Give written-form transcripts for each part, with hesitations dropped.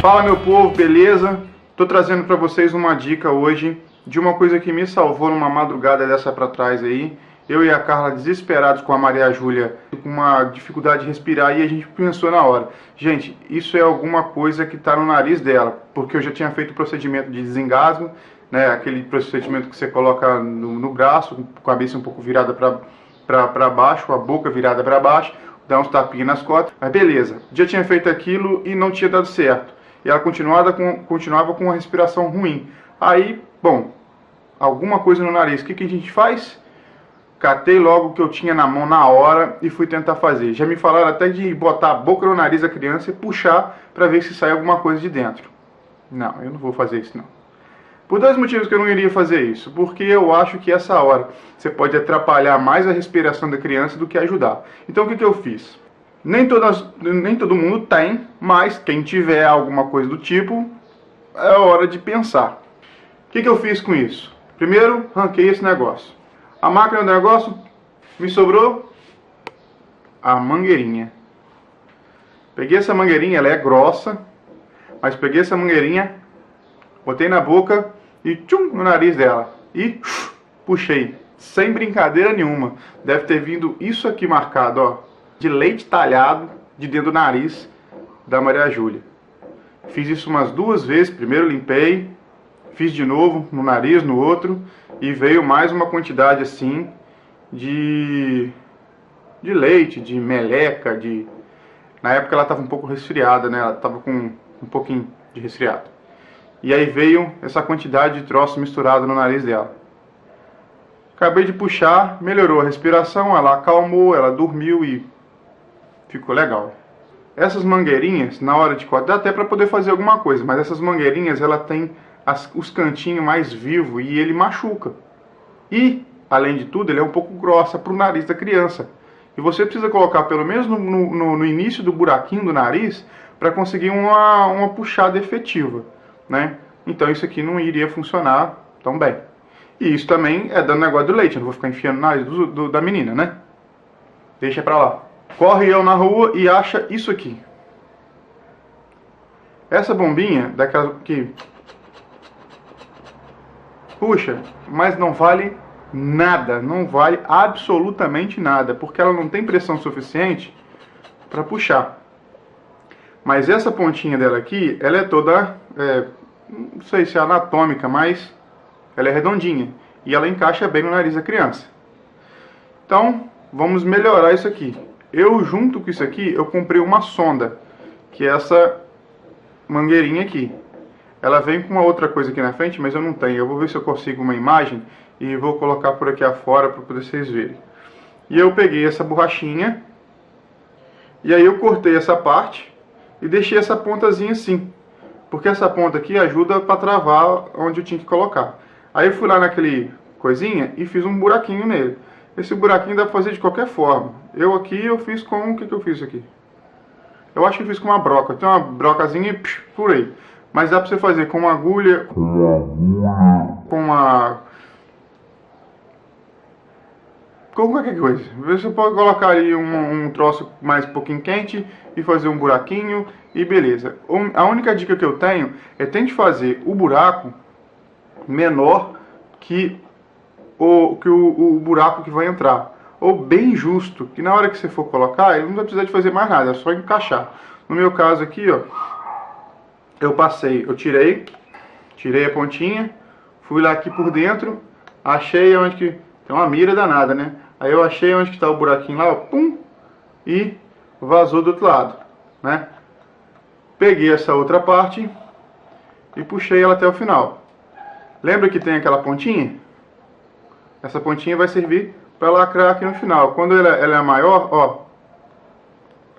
Fala meu povo, beleza? Tô trazendo para vocês uma dica hoje de uma coisa que me salvou numa madrugada dessa para trás aí. Eu e a Carla desesperados com a Maria Júlia, com uma dificuldade de respirar, e a gente pensou na hora, gente, isso é alguma coisa que tá no nariz dela, porque eu já tinha feito o procedimento de desengasgo, né, aquele procedimento que você coloca no braço, com a cabeça um pouco virada para baixo, a boca virada para baixo, dá uns tapinhos nas costas, mas beleza, já tinha feito aquilo e não tinha dado certo. E ela continuava com uma respiração ruim. Aí, bom, alguma coisa no nariz. O que a gente faz? Catei logo o que eu tinha na mão na hora e fui tentar fazer. Já me falaram até de botar a boca no nariz da criança e puxar para ver se sai alguma coisa de dentro. Não, eu não vou fazer isso não. Por dois motivos que eu não iria fazer isso. Porque eu acho que essa hora você pode atrapalhar mais a respiração da criança do que ajudar. Então o que eu fiz? Nem todo mundo tem, mas quem tiver alguma coisa do tipo, é hora de pensar. O que eu fiz com isso? Primeiro, ranquei esse negócio. A máquina do negócio, me sobrou a mangueirinha. Peguei essa mangueirinha, ela é grossa, mas peguei essa mangueirinha, botei na boca e tchum, no nariz dela. E puxei, sem brincadeira nenhuma. Deve ter vindo isso aqui marcado, ó. De leite talhado de dentro do nariz da Maria Júlia. Fiz isso umas 2 vezes, primeiro limpei, fiz de novo no nariz, no outro, e veio mais uma quantidade assim de leite, de meleca, na época ela estava um pouco resfriada, né? Ela estava com um pouquinho de resfriado. E aí veio essa quantidade de troço misturado no nariz dela. Acabei de puxar, melhorou a respiração, ela acalmou, ela dormiu e ficou legal. Essas mangueirinhas, na hora de cortar, dá até para poder fazer alguma coisa, mas essas mangueirinhas, ela tem os cantinhos mais vivos e ele machuca. E, além de tudo, ele é um pouco grossa para o nariz da criança. E você precisa colocar pelo menos no início do buraquinho do nariz para conseguir uma puxada efetiva, né? Então isso aqui não iria funcionar tão bem. E isso também é dando negócio do leite, eu não vou ficar enfiando no nariz da menina, né? Deixa pra lá. Corre eu na rua e acha isso aqui. Essa bombinha, daquela que puxa, mas não vale nada, não vale absolutamente nada, porque ela não tem pressão suficiente para puxar. Mas essa pontinha dela aqui, ela é toda, não sei se é anatômica, mas ela é redondinha e ela encaixa bem no nariz da criança. Então, vamos melhorar isso aqui. Eu, junto com isso aqui, eu comprei uma sonda, que é essa mangueirinha aqui. Ela vem com uma outra coisa aqui na frente, mas eu não tenho. Eu vou ver se eu consigo uma imagem e vou colocar por aqui afora para poder vocês verem. E eu peguei essa borrachinha, e aí eu cortei essa parte e deixei essa pontazinha assim, porque essa ponta aqui ajuda para travar onde eu tinha que colocar. Aí eu fui lá naquele coisinha e fiz um buraquinho nele. Esse buraquinho dá para fazer de qualquer forma. Eu fiz com... O que eu fiz aqui? Eu acho que eu fiz com uma broca. Tem uma brocazinha e furei. Mas dá para você fazer com uma agulha... Com qualquer coisa. Você pode colocar ali um troço mais um pouquinho quente e fazer um buraquinho e beleza. A única dica que eu tenho é tente fazer o buraco menor que o buraco que vai entrar, ou bem justo, que na hora que você for colocar, ele não vai precisar de fazer mais nada, é só encaixar. No meu caso aqui, ó, eu tirei a pontinha, fui lá aqui por dentro, achei onde que tem uma mira danada, né? Aí eu achei onde que está o buraquinho lá, ó, pum, e vazou do outro lado, né? Peguei essa outra parte e puxei ela até o final. Lembra que tem aquela pontinha? Essa pontinha vai servir para lacrar aqui no final. Quando ela é maior, ó,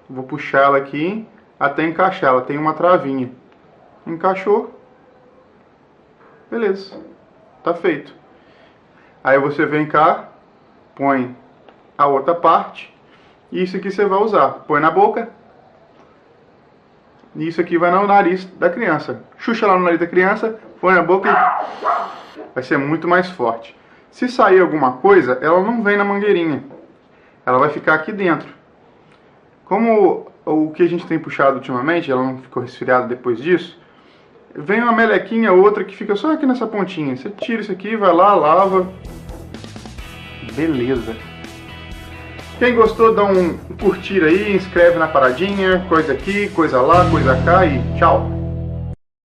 vou puxar ela aqui até encaixar. Ela tem uma travinha. Encaixou. Beleza. Tá feito. Aí você vem cá, põe a outra parte. E isso aqui você vai usar. Põe na boca. E isso aqui vai no nariz da criança. Xuxa lá no nariz da criança, põe na boca e vai ser muito mais forte. Se sair alguma coisa, ela não vem na mangueirinha. Ela vai ficar aqui dentro. Como o que a gente tem puxado ultimamente, ela não ficou resfriada depois disso, vem uma melequinha outra que fica só aqui nessa pontinha. Você tira isso aqui, vai lá, lava. Beleza. Quem gostou, dá um curtir aí, inscreve na paradinha, coisa aqui, coisa lá, coisa cá e tchau.